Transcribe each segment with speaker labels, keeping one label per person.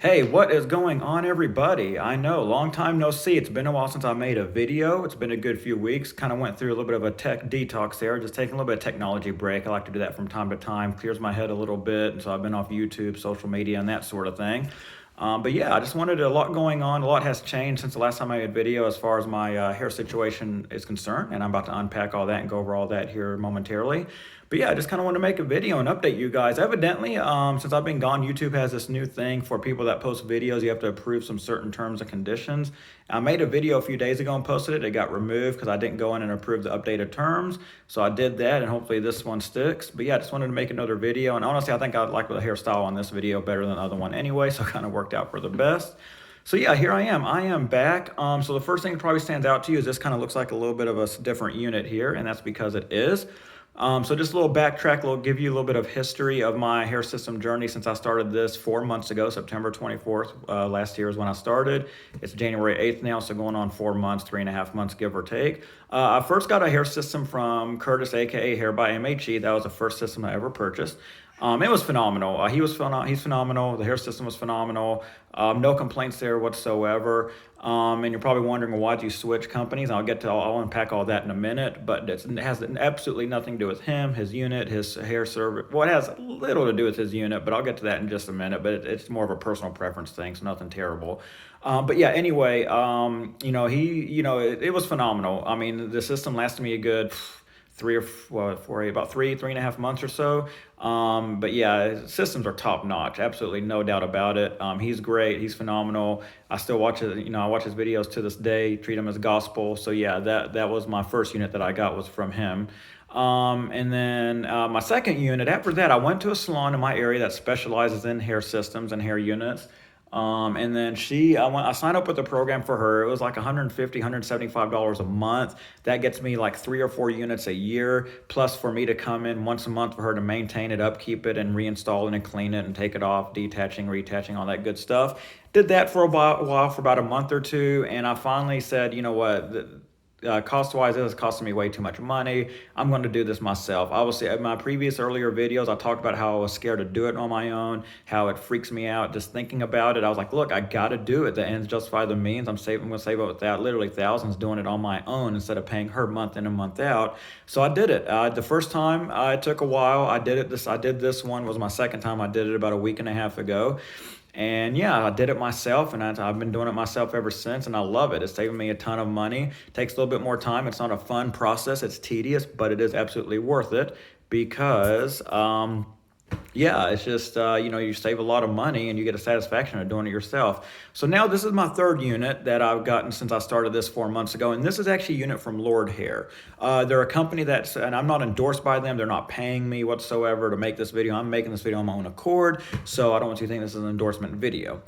Speaker 1: Hey, what is going on, everybody? I know, long time no see. It's been a while since I made a video. It's been a good few weeks. Kind of went through a little bit of a tech detox there, just taking a little bit of technology break. I like to do that from time to time, clears my head a little bit. And so I've been off YouTube, social media, and that sort of thing. But yeah, I just wanted a lot going on. A lot has changed since the last time I made a video as far as my hair situation is concerned. And I'm about to unpack all that and go over all that here momentarily. But yeah, I just kind of want to make a video and update you guys. Evidently, since I've been gone, YouTube has this new thing for people that post videos. You have to approve some certain terms and conditions. I made a video a few days ago and posted it. It got removed because I didn't go in and approve the updated terms. So I did that, and hopefully this one sticks. But yeah, I just wanted to make another video. And honestly, I think I like the hairstyle on this video better than the other one anyway. So it kind of worked out for the best. So yeah, here I am. I am back. So the first thing that probably stands out to you is this kind of looks like a little bit of a different unit here, and that's because it is. So just a little backtrack, give you a little bit of history of my hair system journey since I started this 4 months ago. September 24th last year is when I started. It's January 8th now, so going on 4 months, 3.5 months, give or take. I first got a hair system from Curtis, aka Hair by MHE. That was the first system I ever purchased. It was phenomenal. He's phenomenal. The hair system was phenomenal. No complaints there whatsoever. And you're probably wondering, well, why'd you switch companies? I'll unpack all that in a minute, but it has absolutely nothing to do with him, his unit, his hair service. Well, it has little to do with his unit, but I'll get to that in just a minute. But it's more of a personal preference thing, so nothing terrible. But yeah, anyway, it was phenomenal. I mean, the system lasted me a good about 3.5 months or so. But yeah, systems are top notch. Absolutely no doubt about it. He's great. He's phenomenal. I still watch it. I watch his videos to this day, treat him as gospel. So yeah, that was my first unit that I got was from him. And then my second unit, after that, I went to a salon in my area that specializes in hair systems and hair units. And then I signed up with the program for her. It was like $150, $175 a month. That gets me like 3 or 4 units a year, plus for me to come in once a month for her to maintain it, upkeep it, and reinstall it and clean it and take it off, detaching, retaching, all that good stuff. Did that for a while, for about a month or two, and I finally said, you know what, cost-wise, it was costing me way too much money. I'm going to do this myself. Obviously, in my previous earlier videos, I talked about how I was scared to do it on my own, how it freaks me out just thinking about it. I was like, look, I got to do it. The ends justify the means. I'm going to save up without literally thousands doing it on my own instead of paying her month in and month out. So I did it. The first time it took a while. I did it. I did this one was my second time. I did it about a week and a half ago. And yeah, I did it myself, and I've been doing it myself ever since, and I love it. It's saving me a ton of money. It takes a little bit more time. It's not a fun process. It's tedious, but it is absolutely worth it because yeah, it's just, you save a lot of money and you get a satisfaction of doing it yourself. So now this is my third unit that I've gotten since I started this 4 months ago. And this is actually a unit from LordHair. They're a company and I'm not endorsed by them. They're not paying me whatsoever to make this video. I'm making this video on my own accord. So I don't want you to think this is an endorsement video.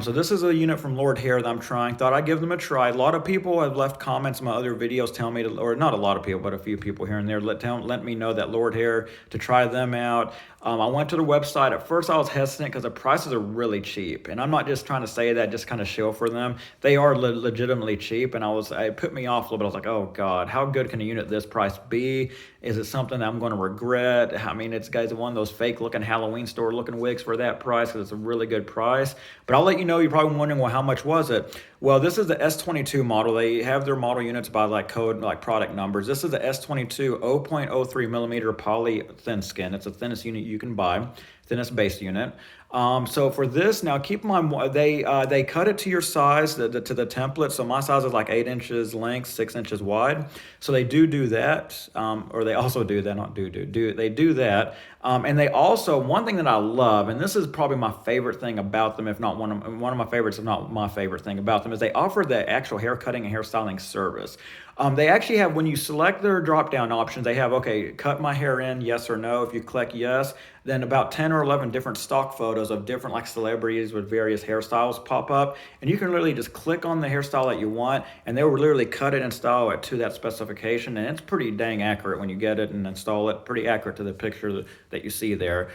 Speaker 1: So this is a unit from LordHair that I'm trying. Thought I'd give them a try. A lot of people have left comments in my other videos telling me or not a lot of people, but a few people here and there let me know that LordHair to try them out. I went to the website. At first I was hesitant because the prices are really cheap. And I'm not just trying to say that just kind of show for them. They are legitimately cheap. And it put me off a little bit. I was like, oh God, how good can a unit this price be? Is it something that I'm going to regret? I mean, it's one of those fake looking Halloween store looking wigs for that price because it's a really good price. But I'll let you know, you're probably wondering, well, how much was it? Well, this is the S22 model. They have their model units by like code, like product numbers. This is the S22 0.03 millimeter poly thin skin. It's the thinnest unit you can buy, thinnest base unit. So for this, now keep in mind, they cut it to your size, to the template. So my size is like 8 inches length, 6 inches wide. So they do that, or they also do that, not they do that. And they also, one thing that I love, and this is probably my favorite thing about them, if not one of my favorites, if not my favorite thing about them, is they offer the actual hair cutting and hairstyling service. They actually have, when you select their drop-down options, they have, okay, cut my hair in, yes or no. If you click yes, then about 10 or 11 different stock photos of different like celebrities with various hairstyles pop up. And you can literally just click on the hairstyle that you want, and they will literally cut it and style it to that specification. And it's pretty dang accurate when you get it and install it, pretty accurate to the picture that you see there.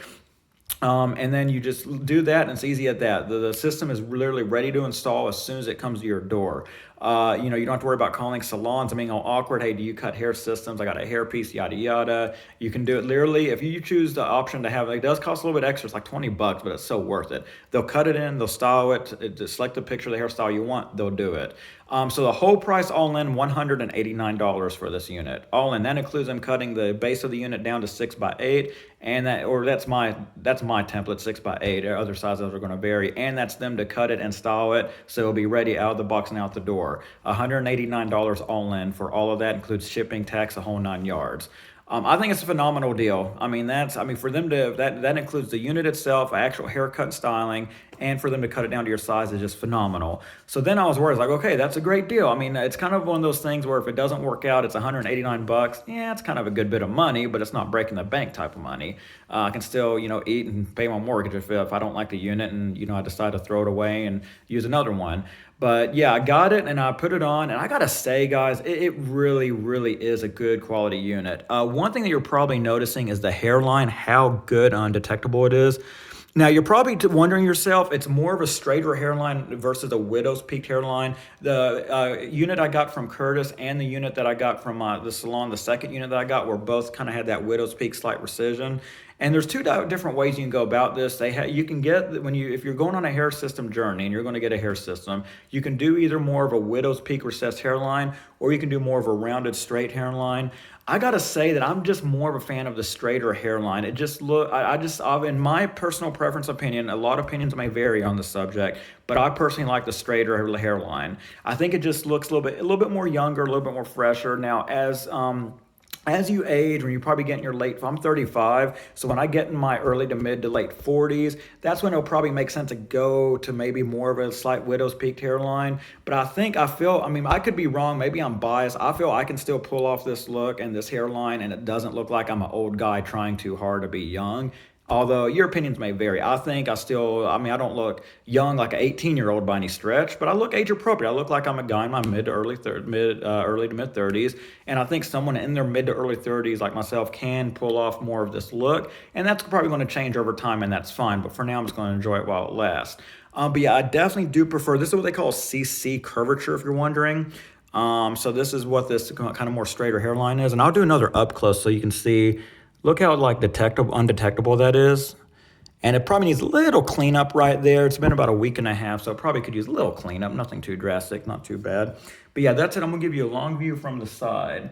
Speaker 1: And then you just do that, and it's easy at that. The system is literally ready to install as soon as it comes to your door. You know, you don't have to worry about calling salons and being all awkward. Hey, do you cut hair systems? I got a hair piece, yada yada. You can do it literally if you choose the option to have it. It does cost a little bit extra. It's like 20 bucks, but it's so worth it. They'll cut it in, they'll style it, select the picture of the hairstyle you want, they'll do it. So the whole price all in, $189 for this unit. All in. That includes them cutting the base of the unit down to 6x8, and that's my template, 6x8. Other sizes are going to vary, and that's them to cut it and style it, so it'll be ready out of the box and out the door. $189 all in for all of that, includes shipping, tax, the whole 9 yards. I think it's a phenomenal deal. I mean, for them to, that includes the unit itself, actual haircut and styling, and for them to cut it down to your size is just phenomenal. So then I was worried, like, okay, that's a great deal. I mean, it's kind of one of those things where if it doesn't work out, it's 189 bucks. Yeah, it's kind of a good bit of money, but it's not breaking the bank type of money. I can still, you know, eat and pay my mortgage if I don't like the unit and, you know, I decide to throw it away and use another one. But yeah, I got it and I put it on, and I gotta say, guys, it really, really is a good quality unit. One thing that you're probably noticing is the hairline, how good undetectable it is. Now, you're probably wondering yourself, it's more of a straighter hairline versus a widow's peak hairline. The unit I got from Curtis and the unit that I got from the salon, the second unit that I got, were both kind of had that widow's peak slight recession. And there's two different ways you can go about this. You can get, if you're going on a hair system journey and you're going to get a hair system, you can do either more of a widow's peak recessed hairline, or you can do more of a rounded straight hairline. I gotta say that I'm just more of a fan of the straighter hairline. It just in my personal preference opinion, a lot of opinions may vary on the subject, but I personally like the straighter hairline. I think it just looks a little bit more younger, a little bit more fresher. Now, as you age, when you probably get in your I'm 35, so when I get in my early to mid to late 40s, that's when it'll probably make sense to go to maybe more of a slight widow's peaked hairline. But I mean, I could be wrong, maybe I'm biased. I feel I can still pull off this look and this hairline, and it doesn't look like I'm an old guy trying too hard to be young. Although your opinions may vary. I don't look young like an 18-year-old by any stretch, but I look age appropriate. I look like I'm a guy in my early to mid 30s, and I think someone in their mid to early 30s like myself can pull off more of this look, and that's probably going to change over time, and that's fine. But for now, I'm just going to enjoy it while it lasts. But yeah, I definitely do prefer. This is what they call CC curvature, if you're wondering. So this is what this kind of more straighter hairline is, and I'll do another up close so you can see. Look how like undetectable that is. And it probably needs a little cleanup right there. It's been about a week and a half, so it probably could use a little cleanup. Nothing too drastic, not too bad. But yeah, that's it. I'm gonna give you a long view from the side.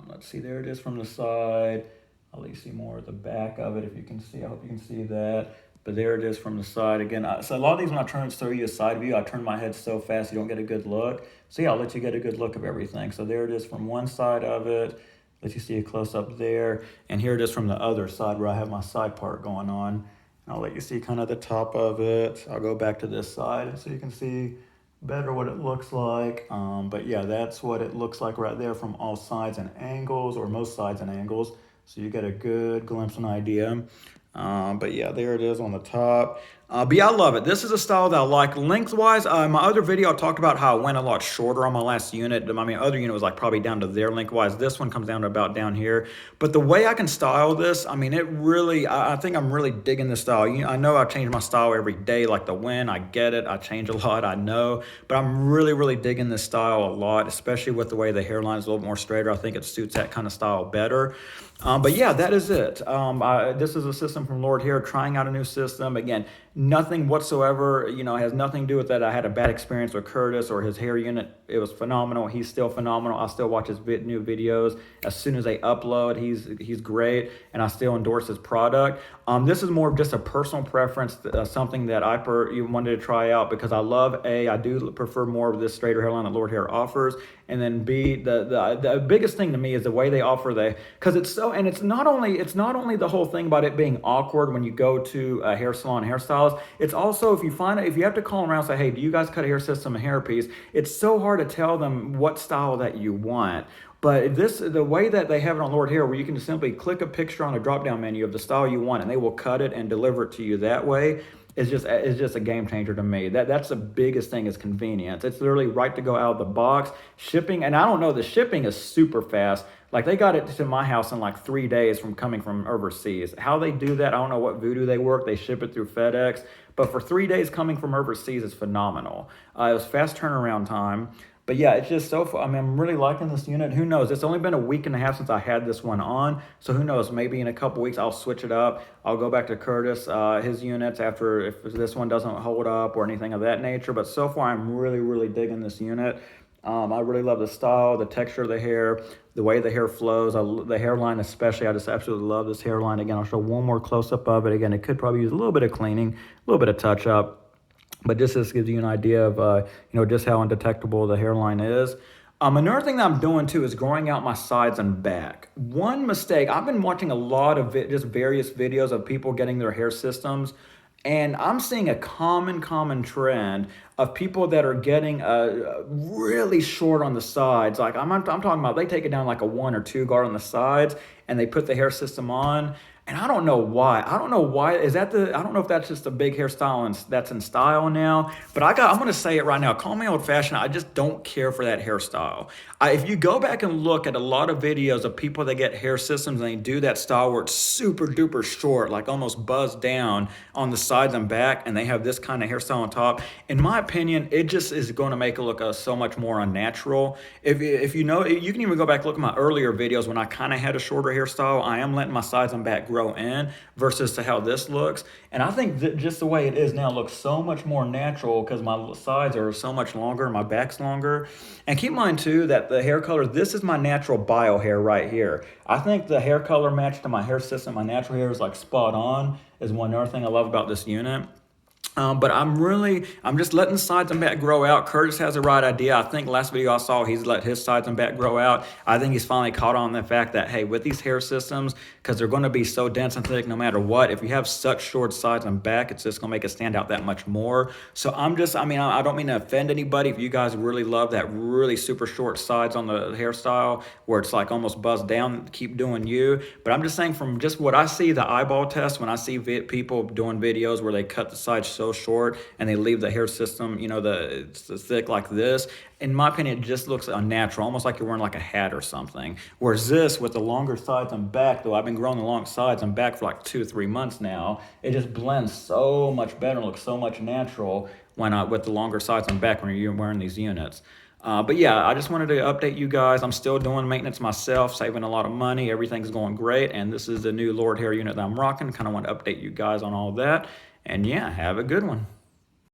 Speaker 1: Let's see, there it is from the side. I'll let you see more of the back of it if you can see. I hope you can see that. But there it is from the side. Again, so a lot of these, when I show you a side view, I turn my head so fast you don't get a good look. So yeah, I'll let you get a good look of everything. So there it is from one side of it. Let you see a close up there. And here it is from the other side where I have my side part going on. And I'll let you see kind of the top of it. I'll go back to this side so you can see better what it looks like. But yeah, that's what it looks like right there from all sides and angles, or most sides and angles. So you get a good glimpse and idea. But yeah, there it is on the top. But yeah, I love it. This is a style that I like. Lengthwise, my other video, I talked about how I went a lot shorter on my last unit. I mean, other unit was like probably down to there lengthwise. This one comes down to about down here. But the way I can style this, I mean, I think I'm really digging this style. I know I change my style every day like the wind. I get it. I change a lot, I know. But I'm really, really digging this style a lot, especially with the way the hairline is a little more straighter. I think it suits that kind of style better. But yeah, that is it. This is a system from LordHair, trying out a new system. Again, nothing whatsoever, has nothing to do with that. I had a bad experience with Curtis or his hair unit. It was phenomenal. He's still phenomenal. I still watch his new videos as soon as they upload. He's great, and I still endorse his product. This is more of just a personal preference, something that I wanted to try out because I do prefer more of this straighter hairline that LordHair offers, and then B, the biggest thing to me is the way they offer because it's not only the whole thing about it being awkward when you go to a hair salon hairstylist. It's also if you have to call around and say, hey, do you guys cut a hair system, a hair piece? It's so hard to tell them what style that you want. But the way that they have it on LordHair, where you can just simply click a picture on a drop-down menu of the style you want, and they will cut it and deliver it to you that way, is just a game changer to me. That's the biggest thing, is convenience. It's literally right to go out of the box. Shipping, and I don't know, the shipping is super fast. Like, they got it to my house in like 3 days from coming from overseas. How they do that, I don't know what voodoo they work. They ship it through FedEx, but for 3 days coming from overseas is phenomenal. It was fast turnaround time. But yeah, it's just so far. I mean, I'm really liking this unit. Who knows? It's only been a week and a half since I had this one on. So who knows? Maybe in a couple weeks I'll switch it up. I'll go back to Curtis, his units, after, if this one doesn't hold up or anything of that nature. But so far I'm really, really digging this unit. I really love the style, the texture of the hair, the way the hair flows, the hairline especially. I just absolutely love this hairline. Again, I'll show one more close-up of it. Again, it could probably use a little bit of cleaning, a little bit of touch-up. But this gives you an idea of, just how undetectable the hairline is. Another thing that I'm doing too is growing out my sides and back. One mistake, I've been watching a lot of just various videos of people getting their hair systems, and I'm seeing a common trend of people that are getting really short on the sides. Like, I'm talking about, they take it down like a 1 or 2 guard on the sides, and they put the hair system on. And I don't know why. I don't know if that's just a big hairstyle and that's in style now. But I'm going to say it right now. Call me old fashioned. I just don't care for that hairstyle. If you go back and look at a lot of videos of people that get hair systems and they do that style where it's super duper short, like almost buzzed down on the sides and back, and they have this kind of hairstyle on top, in my opinion, it just is going to make it look so much more unnatural. If you know, you can even go back and look at my earlier videos when I kind of had a shorter hairstyle. I am letting my sides and back grow in versus to how this looks. And I think that just the way it is now looks so much more natural because my sides are so much longer and my back's longer. And keep in mind too that the hair color, this is my natural bio hair right here. I think the hair color match to my hair system, my natural hair, is like spot on, is one other thing I love about this unit. But I'm just letting the sides and back grow out. Curtis has the right idea. I think last video I saw, he's let his sides and back grow out. I think he's finally caught on the fact that, hey, with these hair systems, because they're going to be so dense and thick no matter what, if you have such short sides and back, it's just going to make it stand out that much more. So I don't mean to offend anybody if you guys really love that really super short sides on the hairstyle where it's like almost buzzed down, keep doing you. But I'm just saying, from just what I see, the eyeball test, when I see people doing videos where they cut the sides so short and they leave the hair system, it's thick like this, in my opinion, it just looks unnatural, almost like you're wearing like a hat or something. Whereas this, with the longer sides and back, though I've been growing the long sides and back for like 2-3 months now, it just blends so much better and looks so much natural with the longer sides and back when you're wearing these units. But yeah, I just wanted to update you guys. I'm still doing maintenance myself, saving a lot of money. Everything's going great. And this is the new LordHair unit that I'm rocking. Kind of want to update you guys on all that. And yeah, have a good one.